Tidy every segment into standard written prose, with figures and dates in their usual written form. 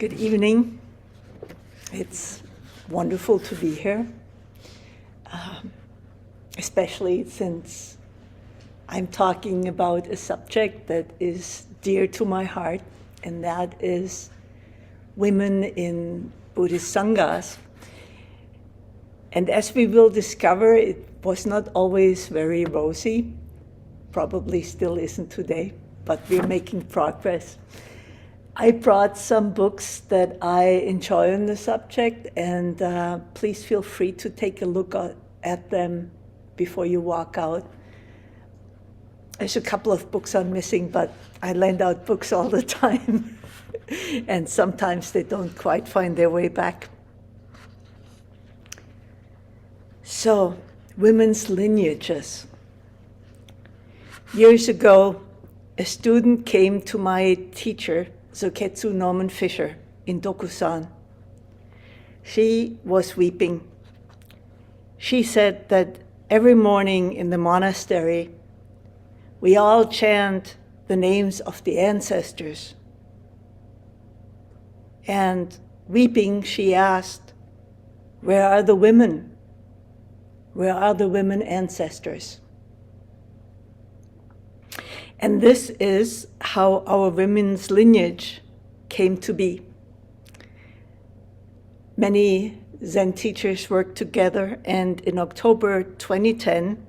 Good evening. It's wonderful to be here, especially since I'm talking about a subject that is dear to my heart, and that is women in Buddhist Sanghas. And as we will discover, it was not always very rosy, probably still isn't today, but we're making progress. I brought some books that I enjoy on the subject, and please feel free to take a look at them before you walk out. There's a couple of books I'm missing, but I lend out books all the time, and sometimes they don't quite find their way back. So, women's lineages. Years ago, a student came to my teacher, Zoketsu Norman Fisher, in Dokusan. She was weeping. She said that every morning in the monastery, we all chant the names of the ancestors. And weeping, she asked, "Where are the women? Where are the women ancestors?" And this is how our women's lineage came to be. Many Zen teachers worked together, and in October 2010,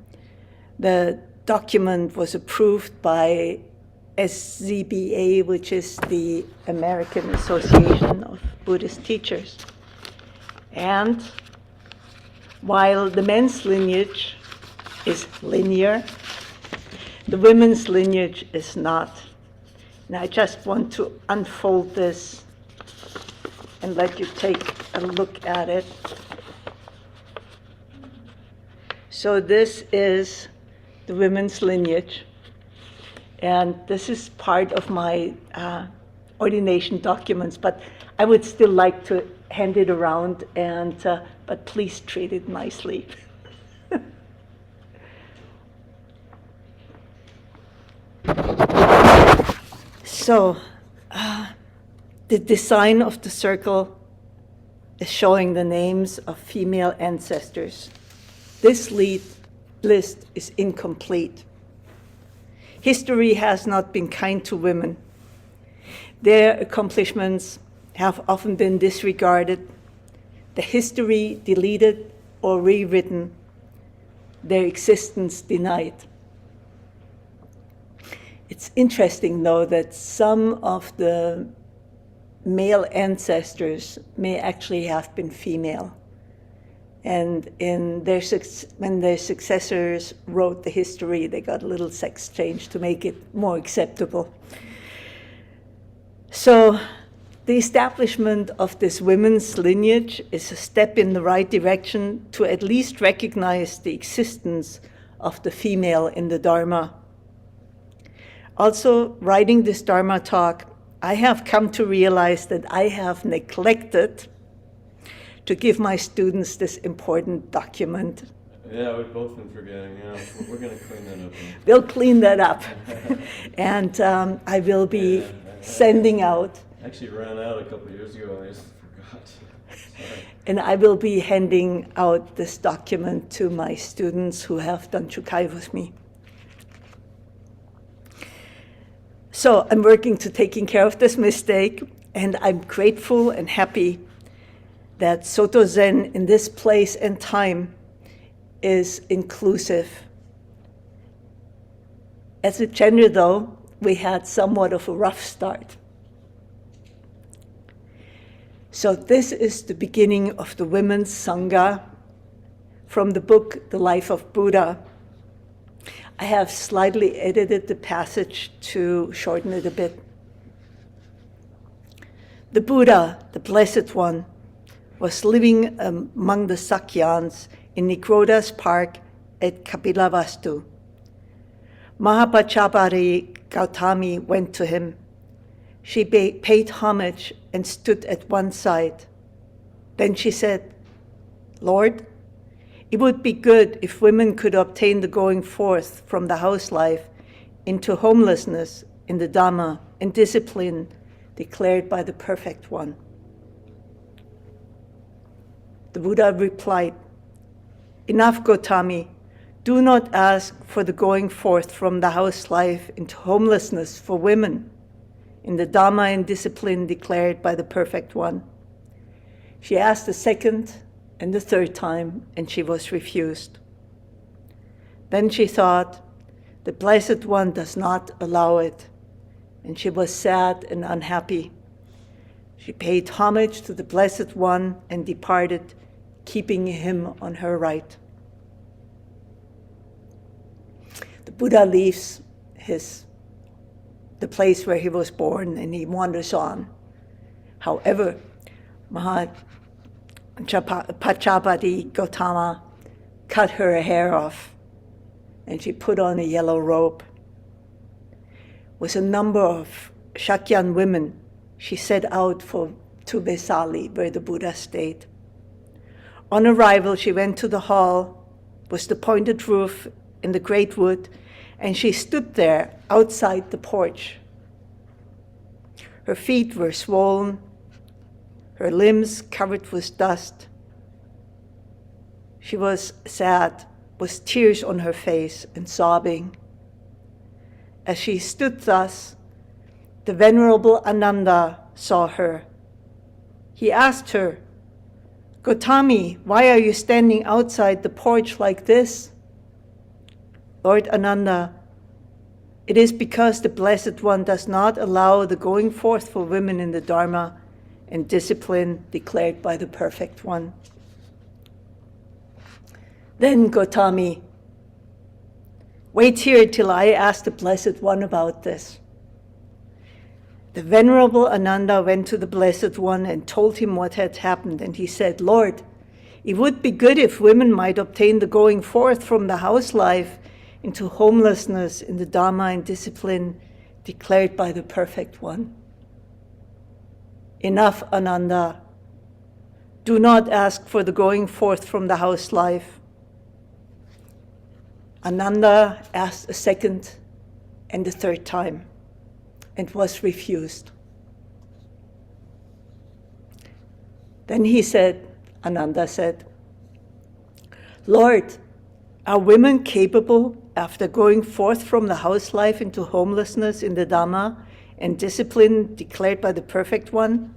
the document was approved by SZBA, which is the American Association of Buddhist Teachers. And while the men's lineage is linear, the women's lineage is not. And I just want to unfold this and let you take a look at it. So this is the women's lineage, and this is part of my ordination documents, but I would still like to hand it around, and but please treat it nicely. So, the design of the circle is showing the names of female ancestors. This list is incomplete. History has not been kind to women. Their accomplishments have often been disregarded, the history deleted or rewritten, their existence denied. It's interesting, though, that some of the male ancestors may actually have been female. And when their successors wrote the history, they got a little sex change to make it more acceptable. So the establishment of this women's lineage is a step in the right direction to at least recognize the existence of the female in the Dharma. Also, writing this Dharma talk, I have come to realize that I have neglected to give my students this important document. Yeah, we've both been forgetting. Yeah, we're going to clean that up. We'll clean that up. And I will be sending out. Actually ran out a couple of years ago and I just forgot. Sorry. And I will be handing out this document to my students who have done Chukai with me. So I'm working to taking care of this mistake, and I'm grateful and happy that Soto Zen in this place and time is inclusive. As a gender, though, we had somewhat of a rough start. So this is the beginning of the Women's Sangha from the book, The Life of Buddha. I have slightly edited the passage to shorten it a bit. The Buddha, the Blessed One, was living among the Sakyans in Nikroda's park at Kapilavastu. Mahāprajāpatī Gautamī went to him. She paid homage and stood at one side. Then she said, "Lord, it would be good if women could obtain the going forth from the house life into homelessness in the Dhamma and discipline declared by the Perfect One. The Buddha replied, "Enough, Gautami. Do not ask for the going forth from the house life into homelessness for women in the Dharma and discipline declared by the Perfect One." She asked the second and the third time, and she was refused. Then she thought, the Blessed One does not allow it, and she was sad and unhappy. She paid homage to the Blessed One and departed, keeping him on her right. The Buddha leaves the place where he was born and he wanders on. However, Mahāprajāpatī Gautamī cut her hair off and she put on a yellow robe. With a number of Shakyan women, she set out to Vesali, where the Buddha stayed. On arrival, she went to the hall with the pointed roof in the great wood, and she stood there outside the porch. Her feet were swollen, her limbs covered with dust. She was sad, with tears on her face and sobbing. As she stood thus, the Venerable Ananda saw her. He asked her, "Gautami, why are you standing outside the porch like this?" "Lord Ananda, it is because the Blessed One does not allow the going forth for women in the Dharma and discipline declared by the Perfect One." Then Gautami, "Wait here till I ask the Blessed One about this." The Venerable Ananda went to the Blessed One and told him what had happened, and he said, "Lord, it would be good if women might obtain the going forth from the house life into homelessness in the Dharma and discipline declared by the Perfect One." "Enough, Ananda. Do not ask for the going forth from the house life." Ananda asked a second and a third time and was refused. Then Ananda said, "Lord, are women capable, after going forth from the house life into homelessness in the Dhamma and discipline declared by the Perfect One,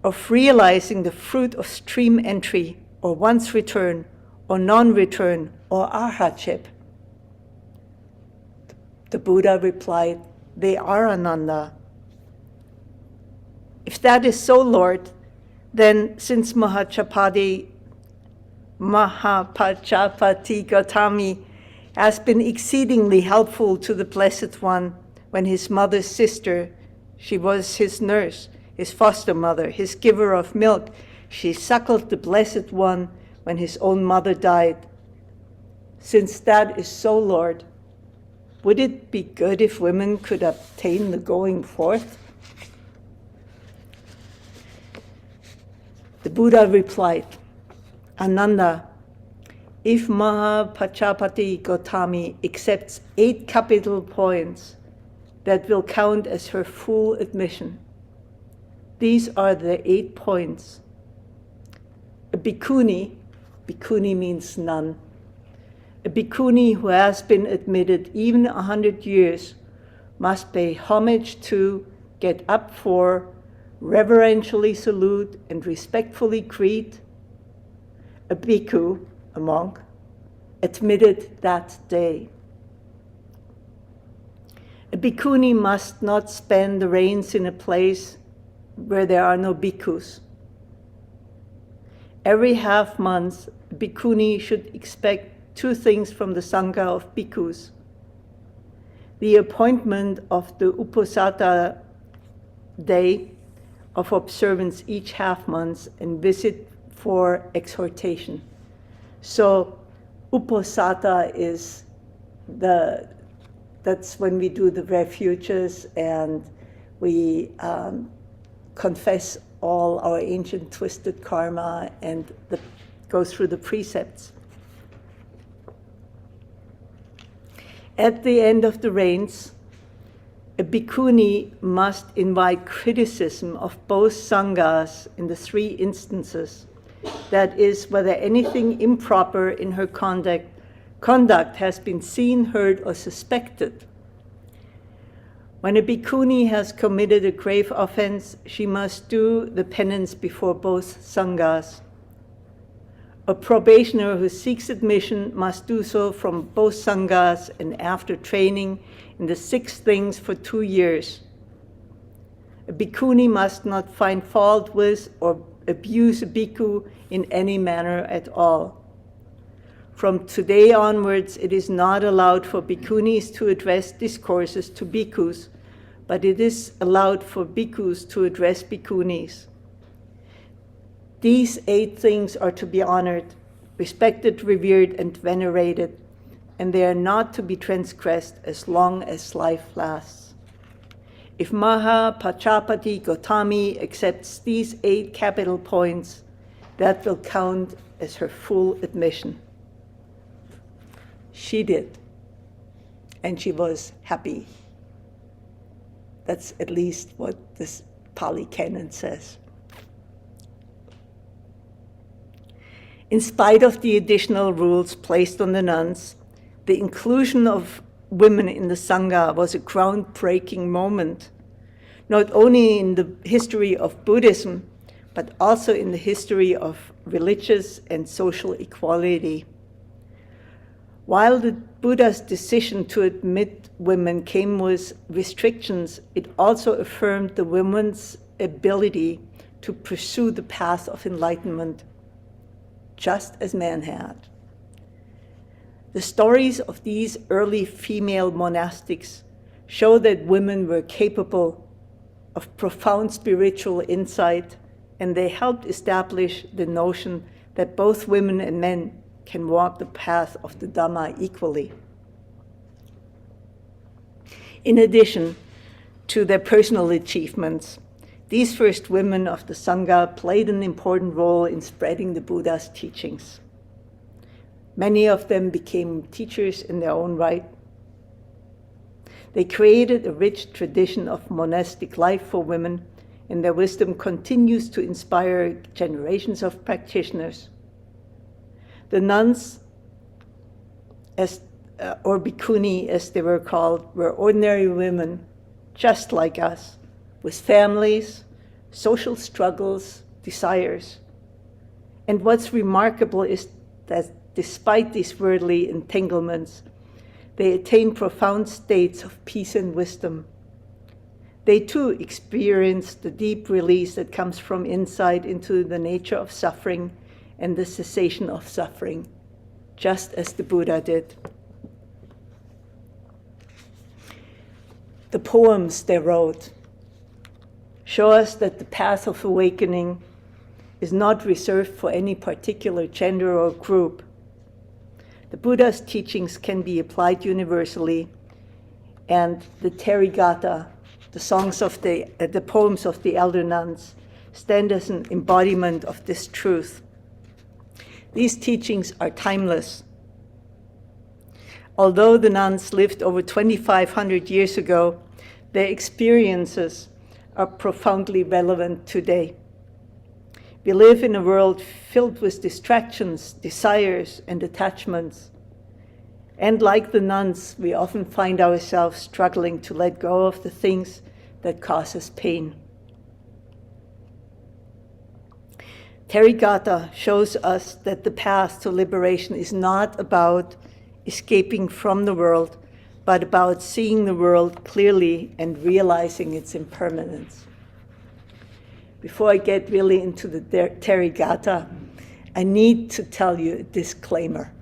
of realizing the fruit of stream entry, or once return, or non-return, or arhatship?" The Buddha replied, "They are, Ananda." "If that is so, Lord, then since Mahāprajāpatī Gautamī has been exceedingly helpful to the Blessed One when his mother's sister, she was his nurse, his foster mother, his giver of milk, she suckled the Blessed One when his own mother died. Since that is so, Lord, would it be good if women could obtain the going forth?" The Buddha replied, "Ananda, if Mahāprajāpatī Gautamī accepts 8 capital points, that will count as her full admission. These are the 8 points. A bhikkhuni means nun, a bhikkhuni who has been admitted even 100 years must pay homage to, get up for, reverentially salute, and respectfully greet a bhikkhu, a monk, admitted that day. A bhikkhuni must not spend the rains in a place where there are no bhikkhus. Every half month, a bhikkhuni should expect 2 things from the Sangha of bhikkhus: the appointment of the Uposatha day of observance each half month and visit for exhortation. So Uposatha is that's when we do the refuges and we confess all our ancient twisted karma and go through the precepts. At the end of the rains, A bhikkhuni must invite criticism of both sanghas in the three instances. That is, whether anything improper in her conduct has been seen, heard, or suspected. When a bhikkhuni has committed a grave offense, she must do the penance before both sanghas. A probationer who seeks admission must do so from both sanghas and after training in the 6 things for 2 years. A bhikkhuni must not find fault with or abuse a bhikkhu in any manner at all. From today onwards, it is not allowed for bhikkhunis to address discourses to bhikkhus, but it is allowed for bhikkhus to address bhikkhunis. These 8 things are to be honored, respected, revered, and venerated, and they are not to be transgressed as long as life lasts. If Mahāprajāpatī Gautamī accepts these 8 capital points, that will count as her full admission. She did, and she was happy. That's at least what this Pali canon says. In spite of the additional rules placed on the nuns, the inclusion of women in the Sangha was a groundbreaking moment, not only in the history of Buddhism, but also in the history of religious and social equality. While the Buddha's decision to admit women came with restrictions, it also affirmed the women's ability to pursue the path of enlightenment, just as man had. The stories of these early female monastics show that women were capable of profound spiritual insight, and they helped establish the notion that both women and men can walk the path of the Dharma equally. In addition to their personal achievements, these first women of the Sangha played an important role in spreading the Buddha's teachings. Many of them became teachers in their own right. They created a rich tradition of monastic life for women, and their wisdom continues to inspire generations of practitioners. The nuns, or bhikkhuni as they were called, were ordinary women, just like us, with families, social struggles, desires. And what's remarkable is that despite these worldly entanglements, they attain profound states of peace and wisdom. They too experience the deep release that comes from insight into the nature of suffering and the cessation of suffering, just as the Buddha did. The poems they wrote show us that the path of awakening is not reserved for any particular gender or group. The Buddha's teachings can be applied universally, and the Therigatha, the poems of the elder nuns, stand as an embodiment of this truth. These teachings are timeless. Although the nuns lived over 2,500 years ago, their experiences are profoundly relevant today. We live in a world filled with distractions, desires, and attachments. And like the nuns, we often find ourselves struggling to let go of the things that cause us pain. Therigatha shows us that the path to liberation is not about escaping from the world, but about seeing the world clearly and realizing its impermanence. Before I get really into the Therigatha, I need to tell you a disclaimer.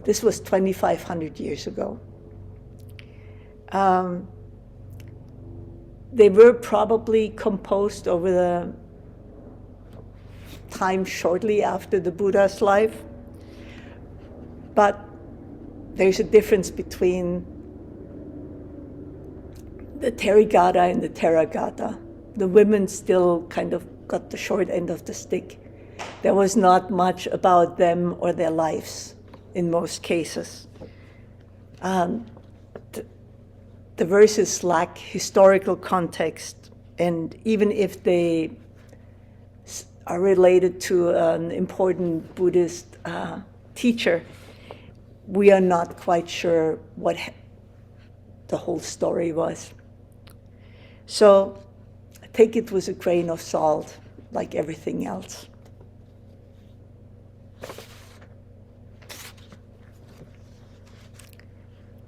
This was 2,500 years ago. They were probably composed over the time shortly after the Buddha's life, but there's a difference between the Therigatha and the Theragatha. The women still kind of got the short end of the stick. There was not much about them or their lives in most cases. the verses lack historical context, and even if they are related to an important Buddhist teacher, we are not quite sure what the whole story was. So take it with a grain of salt, like everything else.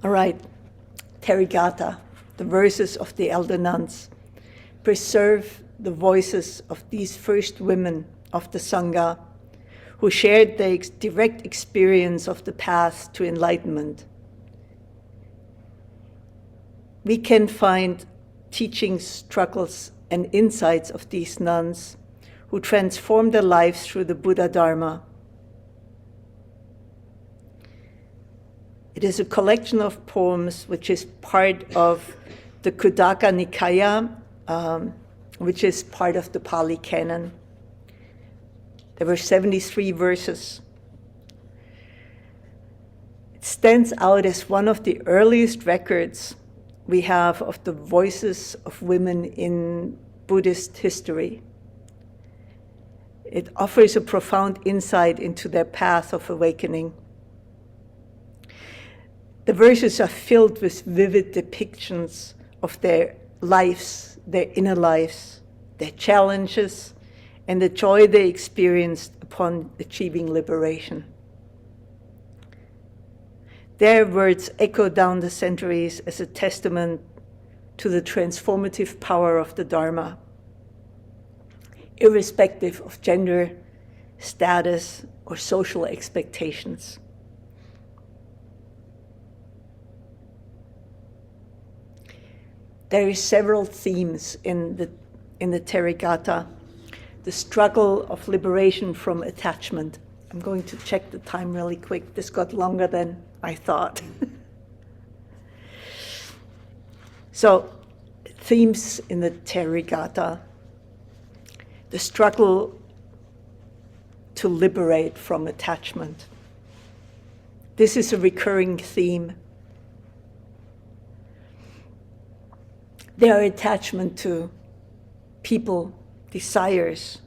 All right, Therigatha, the verses of the elder nuns, preserve the voices of these first women of the Sangha who shared their direct experience of the path to enlightenment. We can find teachings, struggles, and insights of these nuns who transformed their lives through the Buddha Dharma. It is a collection of poems which is part of the Khuddaka Nikaya, which is part of the Pali Canon. There were 73 verses. It stands out as one of the earliest records we have of the voices of women in Buddhist history. It offers a profound insight into their path of awakening. The verses are filled with vivid depictions of their lives, their inner lives, their challenges, and the joy they experienced upon achieving liberation. Their words echo down the centuries as a testament to the transformative power of the Dharma, irrespective of gender, status, or social expectations. There are several themes in the Therigatha. The struggle of liberation from attachment. I'm going to check the time really quick. This got longer than I thought. So, themes in the Therigatha. The struggle to liberate from attachment. This is a recurring theme. Their attachment to people, desires,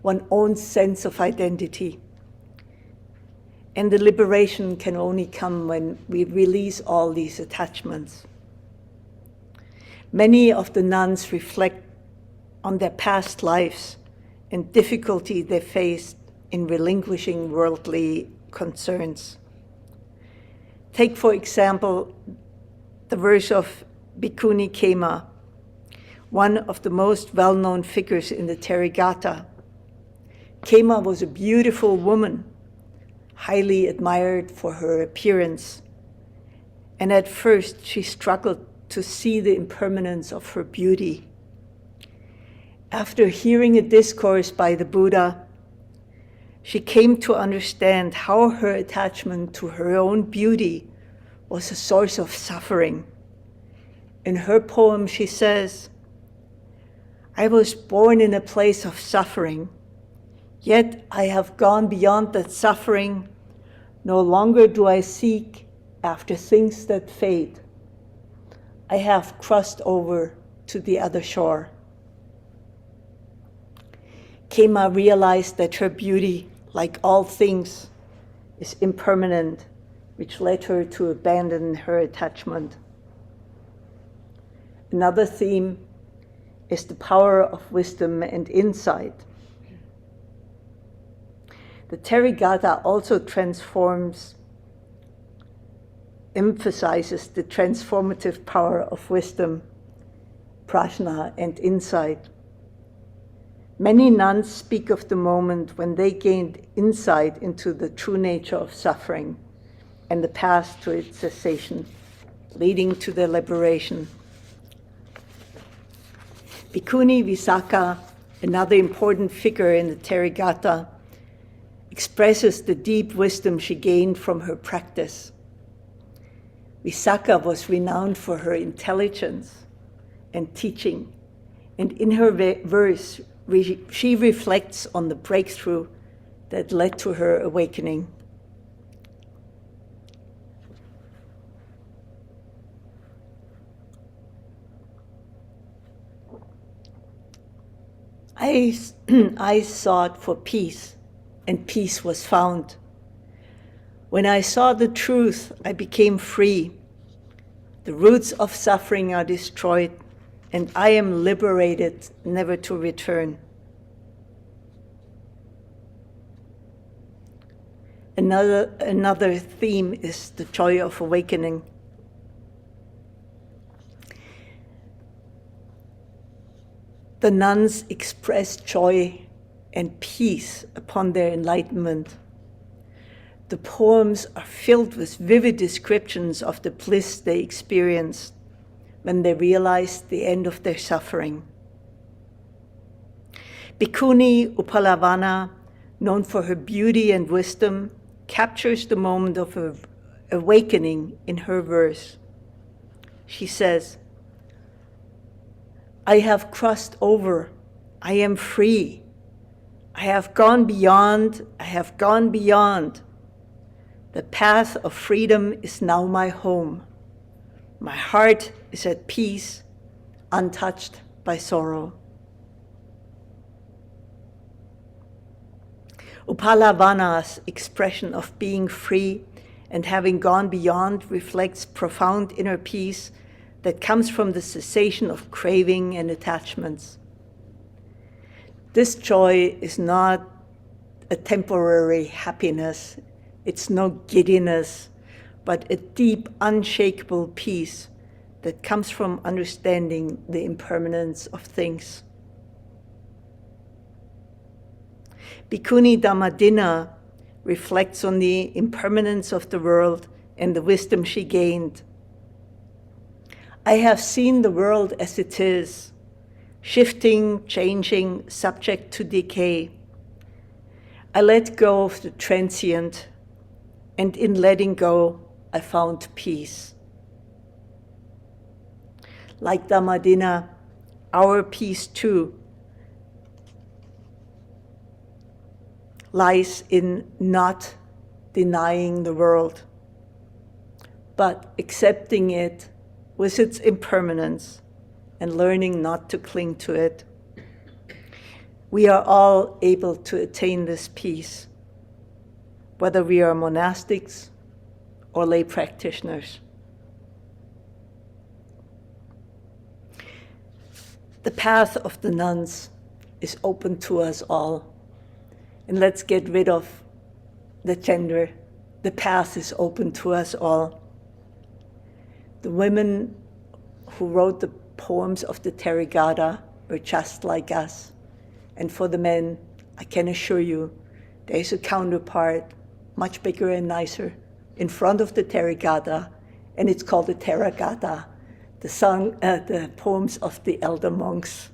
one's own sense of identity. And the liberation can only come when we release all these attachments. Many of the nuns reflect on their past lives and difficulty they faced in relinquishing worldly concerns. Take, for example, the verse of Bhikkhuni Khema, one of the most well-known figures in the Therigatha. Khema was a beautiful woman, highly admired for her appearance, and at first she struggled to see the impermanence of her beauty. After hearing a discourse by the Buddha, she came to understand how her attachment to her own beauty was a source of suffering. In her poem, she says, "I was born in a place of suffering, yet I have gone beyond that suffering. No longer do I seek after things that fade. I have crossed over to the other shore." Khema realized that her beauty, like all things, is impermanent, which led her to abandon her attachment. Another theme is the power of wisdom and insight. The Therigatha also emphasizes the transformative power of wisdom, prajna, and insight. Many nuns speak of the moment when they gained insight into the true nature of suffering and the path to its cessation, leading to their liberation. Bhikkhuni Visakha, another important figure in the Therigatha, expresses the deep wisdom she gained from her practice. Visakha was renowned for her intelligence and teaching, and in her verse, she reflects on the breakthrough that led to her awakening. I sought for peace, and peace was found. When I saw the truth, I became free. The roots of suffering are destroyed, and I am liberated, never to return. Another theme is the joy of awakening. The nuns expressed joy and peace upon their enlightenment. The poems are filled with vivid descriptions of the bliss they experienced when they realized the end of their suffering. Bhikkhuni Upalavana, known for her beauty and wisdom, captures the moment of awakening in her verse. She says, "I have crossed over, I am free. I have gone beyond, I have gone beyond. The path of freedom is now my home. My heart is at peace, untouched by sorrow." Upalavana's expression of being free and having gone beyond reflects profound inner peace that comes from the cessation of craving and attachments. This joy is not a temporary happiness, it's no giddiness, but a deep, unshakable peace that comes from understanding the impermanence of things. Bhikkhuni Dhammadina reflects on the impermanence of the world and the wisdom she gained. "I have seen the world as it is, shifting, changing, subject to decay. I let go of the transient, and in letting go, I found peace." Like Dhammadina, our peace too lies in not denying the world, but accepting it with its impermanence and learning not to cling to it. We are all able to attain this peace, whether we are monastics or lay practitioners. The path of the nuns is open to us all. And let's get rid of the gender. The path is open to us all. The women who wrote the poems of the Therigatha were just like us. And for the men, I can assure you, there's a counterpart, much bigger and nicer, in front of the Therigatha, and it's called the Therigatha, the poems of the elder monks.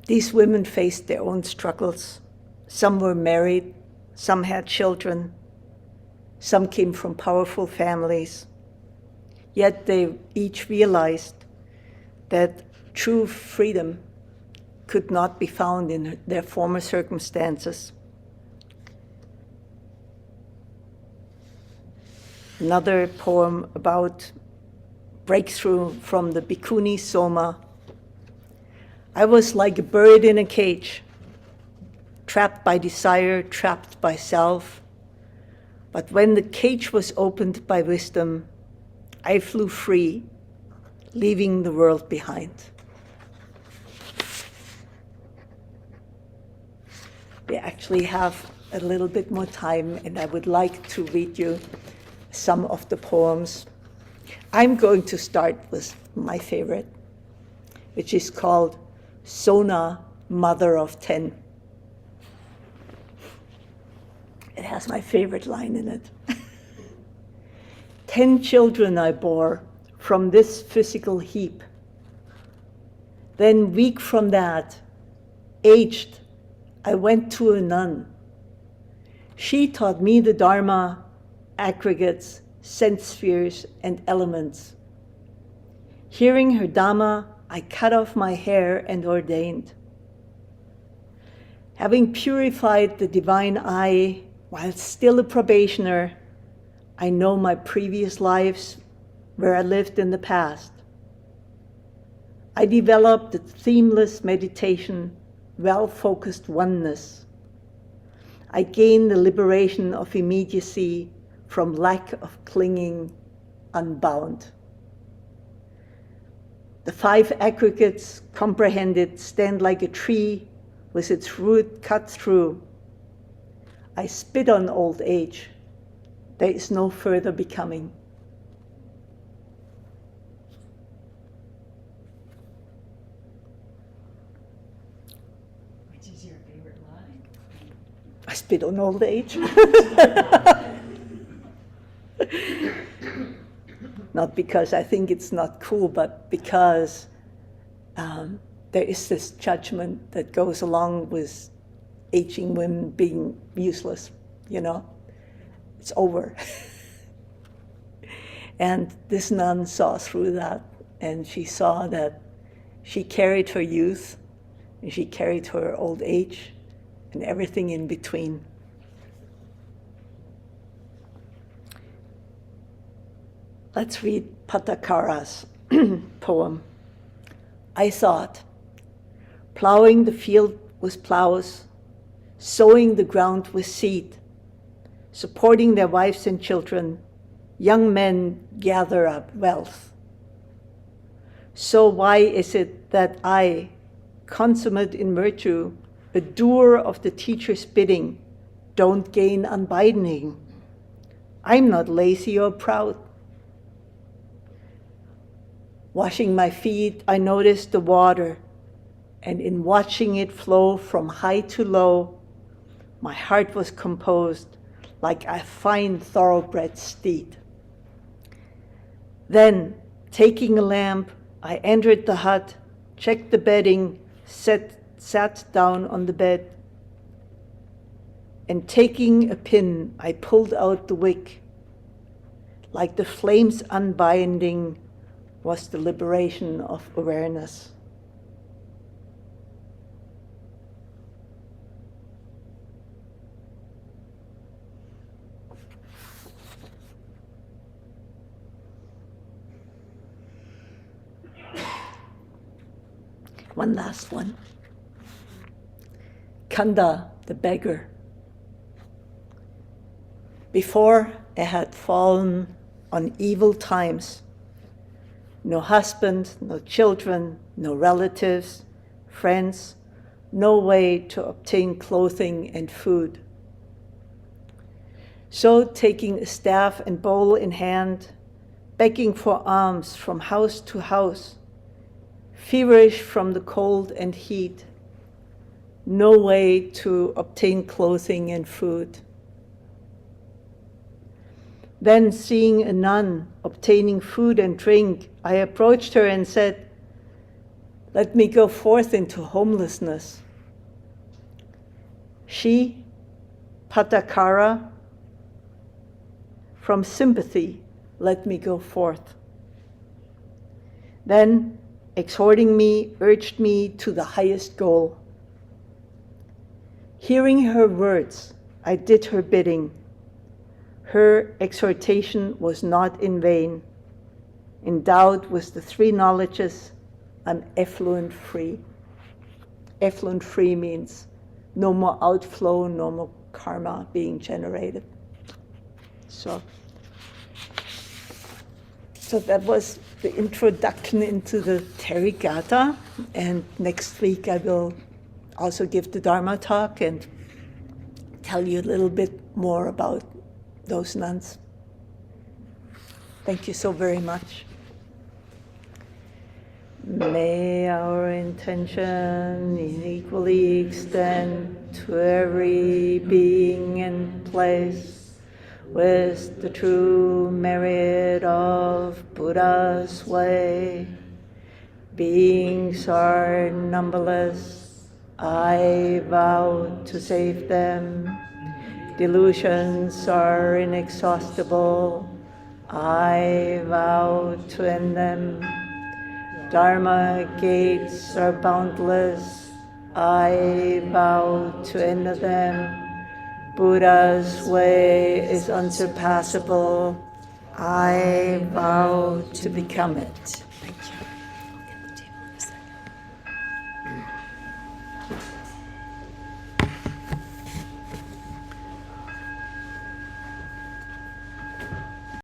These women faced their own struggles. Some were married, some had children, some came from powerful families. Yet they each realized that true freedom could not be found in their former circumstances. Another poem about breakthrough from the Bhikkhuni Soma. "I was like a bird in a cage, trapped by desire, trapped by self. But when the cage was opened by wisdom, I flew free, leaving the world behind." We actually have a little bit more time, and I would like to read you some of the poems. I'm going to start with my favorite, which is called Sona, Mother of 10. It has my favorite line in it. 10 children I bore from this physical heap. Then weak from that, aged, I went to a nun. She taught me the Dharma, aggregates, sense spheres, and elements. Hearing her Dhamma, I cut off my hair and ordained. Having purified the divine eye while still a probationer, I know my previous lives where I lived in the past. I developed a themeless meditation, well-focused oneness. I gained the liberation of immediacy from lack of clinging, unbound. The 5 aggregates comprehended stand like a tree with its root cut through. I spit on old age. There is no further becoming. Which is your favorite line? I spit on old age. Not because I think it's not cool, but because there is this judgment that goes along with aging women being useless, you know. It's over. And this nun saw through that, and she saw that she carried her youth, and she carried her old age, and everything in between. Let's read Pattakara's poem. I thought, plowing the field with plows, sowing the ground with seed, supporting their wives and children, young men gather up wealth. So why is it that I, consummate in virtue, a doer of the teacher's bidding, don't gain unbinding? I'm not lazy or proud. Washing my feet, I noticed the water, and in watching it flow from high to low, my heart was composed like a fine thoroughbred steed. Then, taking a lamp, I entered the hut, checked the bedding, sat down on the bed, and taking a pin, I pulled out the wick. Like the flames unbinding was the liberation of awareness. One last one. Kanda, the beggar. Before I had fallen on evil times, no husband, no children, no relatives, friends, no way to obtain clothing and food. So taking a staff and bowl in hand, begging for alms from house to house, feverish from the cold and heat, no way to obtain clothing and food. Then seeing a nun obtaining food and drink, I approached her and said, "Let me go forth into homelessness." She, Pattakara, from sympathy, let me go forth. Then, exhorting me, urged me to the highest goal. Hearing her words, I did her bidding. Her exhortation was not in vain. Endowed with the 3 knowledges, I'm effluent free. Effluent free means no more outflow, no more karma being generated. So that was the introduction into the Therigatha, and next week I will also give the Dharma talk and tell you a little bit more about those nuns. Thank you so very much. May our intention equally extend to every being and place with the true merit of Buddha's way. Beings are numberless, I vow to save them. Delusions are inexhaustible, I vow to end them. Dharma gates are boundless, I vow to enter them. Buddha's way is unsurpassable. I vow to become it.